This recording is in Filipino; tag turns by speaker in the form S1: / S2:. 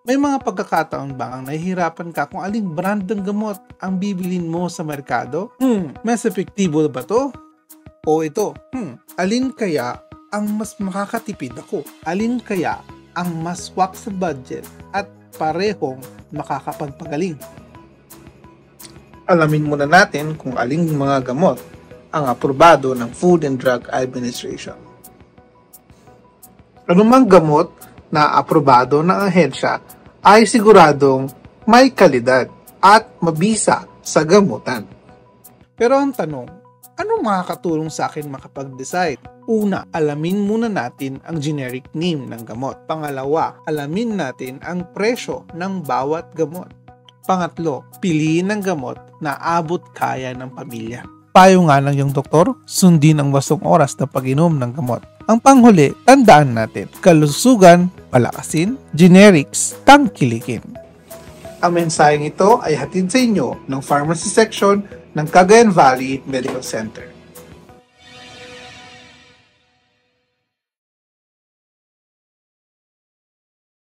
S1: May mga pagkakataon ba ang nahihirapan ka kung aling brand ng gamot ang bibilin mo sa merkado? Mas epektibo ba to? O ito? Alin kaya ang mas makakatipid ako? Alin kaya ang mas swak sa budget at parehong makakapagpagaling?
S2: Alamin muna natin kung aling mga gamot ang aprobado ng Food and Drug Administration. Anumang gamot na aprobado ng ahensya ay siguradong may kalidad at mabisa sa gamutan.
S1: Pero ang tanong, anong makakatulong sa akin makapag-decide? Una, alamin muna natin ang generic name ng gamot. Pangalawa, alamin natin ang presyo ng bawat gamot. Pangatlo, piliin ang gamot na abot kaya ng pamilya. Payo nga ng iyong doktor, sundin ang wastong oras na pag-inom ng gamot. Ang panghuli, tandaan natin, kalusugan, palakasin, generics, tangkilikin.
S2: Ang mensaheng ito ay hatid sa inyo ng Pharmacy Section ng Cagayan Valley Medical Center.